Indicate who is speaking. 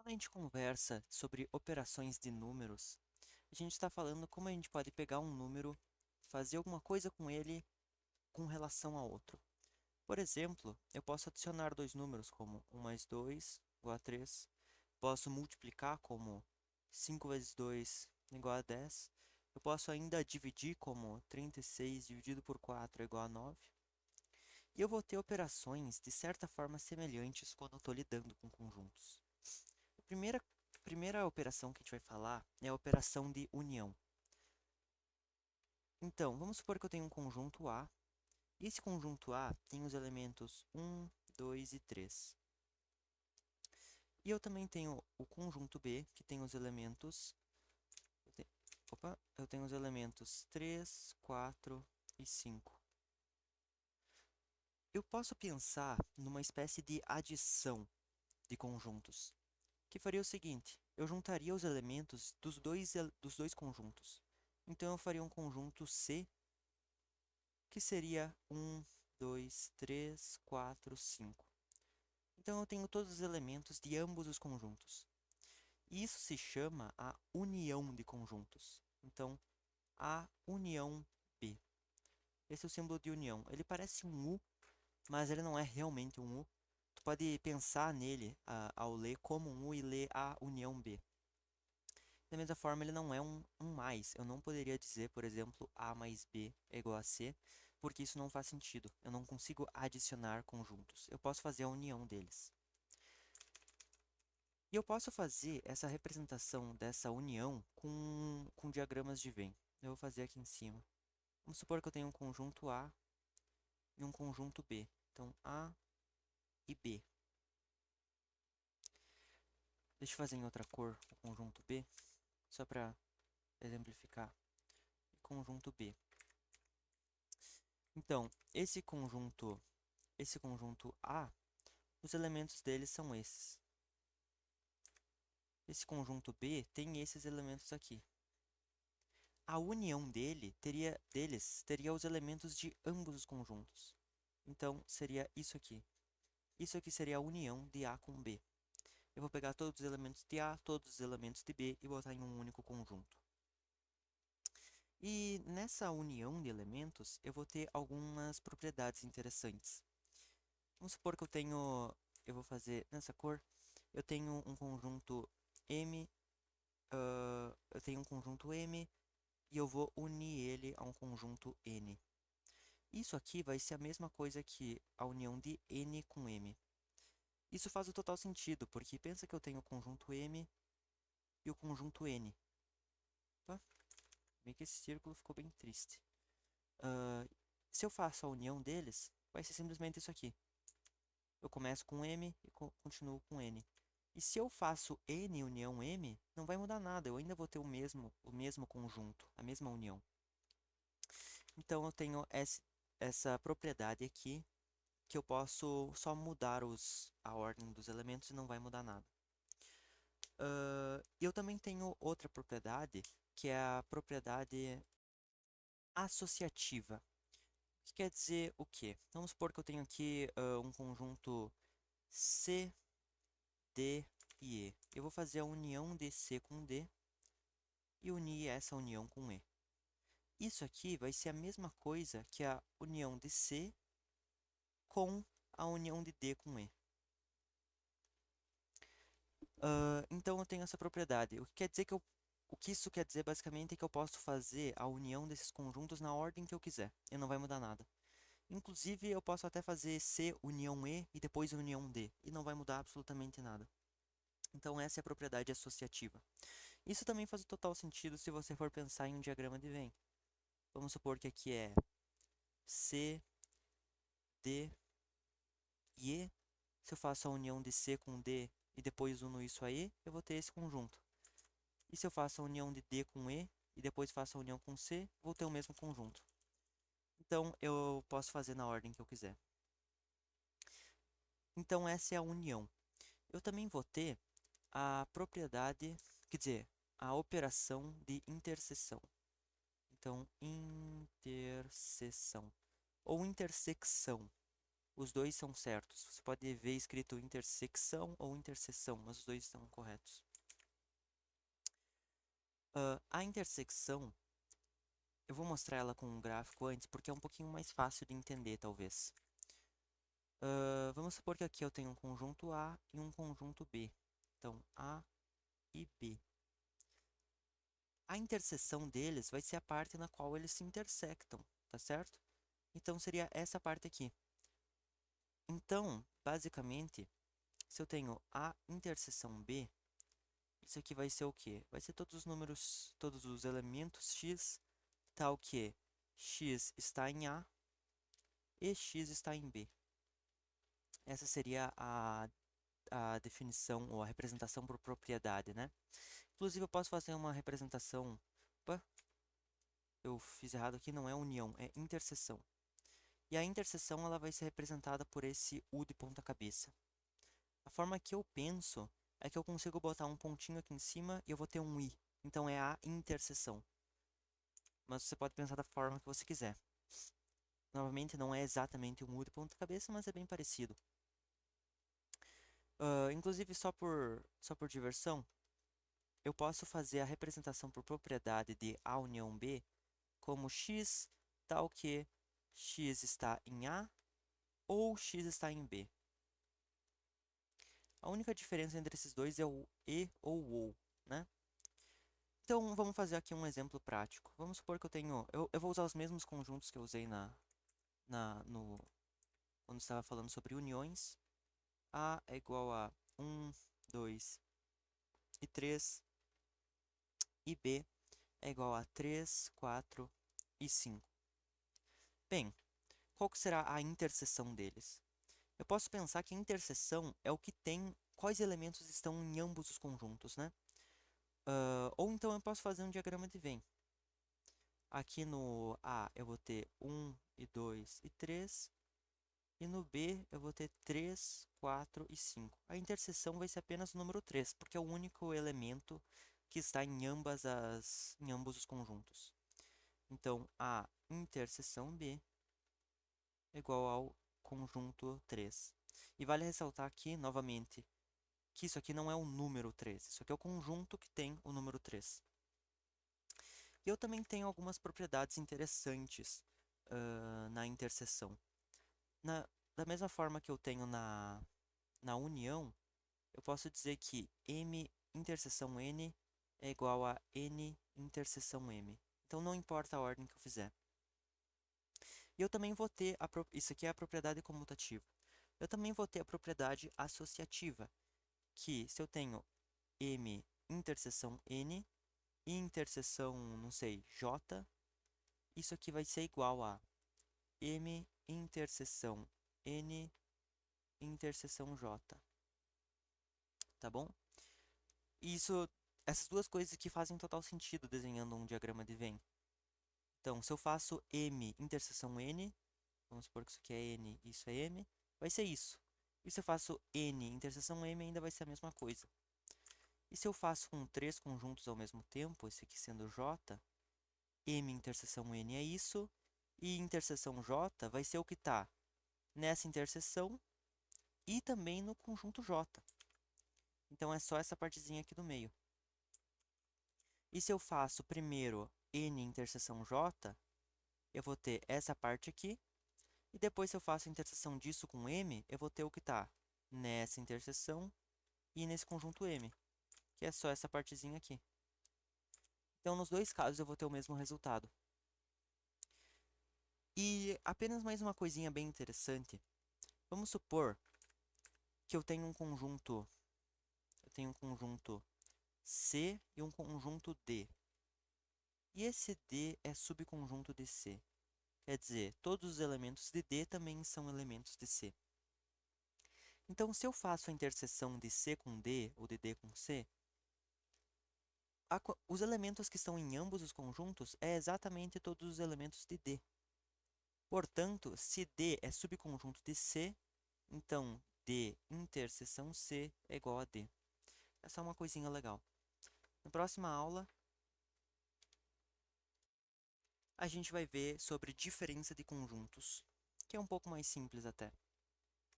Speaker 1: Quando a gente conversa sobre operações de números, a gente está falando como a gente pode pegar um número, fazer alguma coisa com ele com relação a outro. Por exemplo, eu posso adicionar dois números como 1 mais 2 igual a 3. Posso multiplicar como 5 vezes 2 igual a 10. Eu posso ainda dividir como 36 dividido por 4 é igual a 9. E eu vou ter operações de certa forma semelhantes quando eu estou lidando com conjuntos. A primeira operação que a gente vai falar é a operação de união. Então, vamos supor que eu tenho um conjunto A, e esse conjunto A tem os elementos 1, 2 e 3. E eu também tenho o conjunto B, que tem os elementos... eu tenho os elementos 3, 4 e 5. Eu posso pensar numa espécie de adição de conjuntos, que faria o seguinte: eu juntaria os elementos dos dois conjuntos. Então, eu faria um conjunto C, que seria 1, 2, 3, 4, 5. Então, eu tenho todos os elementos de ambos os conjuntos. E isso se chama a união de conjuntos. Então, a união B. Esse é o símbolo de união. Ele parece um U, mas ele não é realmente um U. Tu pode pensar nele ao ler como um U e ler a união B. Da mesma forma, ele não é um mais. Eu não poderia dizer, por exemplo, A mais B é igual a C, porque isso não faz sentido. Eu não consigo adicionar conjuntos. Eu posso fazer a união deles. E eu posso fazer essa representação dessa união com diagramas de Venn. Eu vou fazer aqui em cima. Vamos supor que eu tenho um conjunto A e um conjunto B. Então, A e B. Deixa eu fazer em outra cor o conjunto B, só para exemplificar. Conjunto B. Então, esse conjunto A, os elementos dele são esses. Esse conjunto B tem esses elementos aqui. A união deles teria os elementos de ambos os conjuntos. Então, seria isso aqui. Isso aqui seria a união de A com B. Eu vou pegar todos os elementos de A, todos os elementos de B e botar em um único conjunto. E nessa união de elementos, eu vou ter algumas propriedades interessantes. Vamos supor que eu vou fazer nessa cor, eu tenho um conjunto M, eu tenho um conjunto M e eu vou unir ele a um conjunto N. Isso aqui vai ser a mesma coisa que a união de N com M. Isso faz o total sentido, porque pensa que eu tenho o conjunto M e o conjunto N. Opa, meio que esse círculo ficou bem triste. Se eu faço a união deles, vai ser simplesmente isso aqui. Eu começo com M e continuo com N. E se eu faço N união M, não vai mudar nada. Eu ainda vou ter o mesmo conjunto, a mesma união. Então, eu tenho essa propriedade aqui, que eu posso só mudar a ordem dos elementos e não vai mudar nada. Eu também tenho outra propriedade, que é a propriedade associativa. Que quer dizer o quê? Vamos supor que eu tenho aqui um conjunto C, D e E. Eu vou fazer a união de C com D e unir essa união com E. Isso aqui vai ser a mesma coisa que a união de C com a união de D com E. Então, eu tenho essa propriedade. O que isso quer dizer, basicamente, é que eu posso fazer a união desses conjuntos na ordem que eu quiser. E não vai mudar nada. Inclusive, eu posso até fazer C união E e depois união D. E não vai mudar absolutamente nada. Então, essa é a propriedade associativa. Isso também faz total sentido se você for pensar em um diagrama de Venn. Vamos supor que aqui é C, D e E. Se eu faço a união de C com D e depois uno isso a E, eu vou ter esse conjunto. E se eu faço a união de D com E e depois faço a união com C, vou ter o mesmo conjunto. Então, eu posso fazer na ordem que eu quiser. Então, essa é a união. Eu também vou ter a propriedade, quer dizer, a operação de interseção. Então, interseção ou intersecção. os dois são certos. Você pode ver escrito intersecção ou interseção, mas os dois estão corretos. A intersecção, eu vou mostrar ela com um gráfico antes, porque é um pouquinho mais fácil de entender, talvez. Vamos supor que aqui eu tenho um conjunto A e um conjunto B. Então, A e B. A interseção deles vai ser a parte na qual eles se intersectam, tá certo? Então, seria essa parte aqui. Então, basicamente, se eu tenho A interseção B, isso aqui vai ser o quê? Vai ser todos os números, todos os elementos x, tal que x está em A e x está em B. Essa seria a definição ou a representação por propriedade, né? Inclusive, eu posso fazer uma representação... Opa, eu fiz errado aqui, não é união, é interseção. E a interseção ela vai ser representada por esse U de ponta cabeça. A forma que eu penso é que eu consigo botar um pontinho aqui em cima e eu vou ter um I. Então, é a interseção. Mas você pode pensar da forma que você quiser. Novamente, não é exatamente um U de ponta cabeça, mas é bem parecido. Inclusive, só por diversão, eu posso fazer a representação por propriedade de A união B como x tal que x está em A ou x está em B. A única diferença entre esses dois é o e ou o, né? Então, vamos fazer aqui um exemplo prático. Vamos supor que eu tenho... Eu vou usar os mesmos conjuntos que eu usei quando estava falando sobre uniões. A é igual a 1, 2 e 3. E B é igual a 3, 4 e 5. Bem, qual que será a interseção deles? Eu posso pensar que a interseção é o que tem... Quais elementos estão em ambos os conjuntos, né? Ou então eu posso fazer um diagrama de Venn. Aqui no A eu vou ter 1 e 2 e 3. E no B eu vou ter 3, 4 e 5. A interseção vai ser apenas o número 3, porque é o único elemento que está em ambos os conjuntos. Então, a interseção B é igual ao conjunto 3. E vale ressaltar aqui, novamente, que isso aqui não é o número 3. Isso aqui é o conjunto que tem o número 3. E eu também tenho algumas propriedades interessantes na interseção. Da mesma forma que eu tenho na união, eu posso dizer que M interseção N é igual a N interseção M. Então, não importa a ordem que eu fizer. E eu também vou ter, isso aqui é a propriedade comutativa. Eu também vou ter a propriedade associativa, que se eu tenho M interseção N e interseção, não sei, J, isso aqui vai ser igual a M interseção N interseção J. Tá bom? Essas duas coisas aqui fazem total sentido desenhando um diagrama de Venn. Então, se eu faço M interseção N, vamos supor que isso aqui é N e isso é M, vai ser isso. E se eu faço N interseção M, ainda vai ser a mesma coisa. E se eu faço com 3 conjuntos ao mesmo tempo, esse aqui sendo J, M interseção N é isso, e interseção J vai ser o que está nessa interseção e também no conjunto J. Então, é só essa partezinha aqui do meio. E se eu faço primeiro N interseção J, eu vou ter essa parte aqui. E depois, se eu faço a interseção disso com M, eu vou ter o que está nessa interseção e nesse conjunto M, que é só essa partezinha aqui. Então, nos dois casos, eu vou ter o mesmo resultado. E apenas mais uma coisinha bem interessante. Vamos supor que eu tenho um conjunto C e um conjunto D. E esse D é subconjunto de C. Quer dizer, todos os elementos de D também são elementos de C. Então, se eu faço a interseção de C com D ou de D com C, os elementos que estão em ambos os conjuntos é exatamente todos os elementos de D. Portanto, se D é subconjunto de C, então D interseção C é igual a D. Essa é uma coisinha legal. Na próxima aula, a gente vai ver sobre diferença de conjuntos, que é um pouco mais simples até.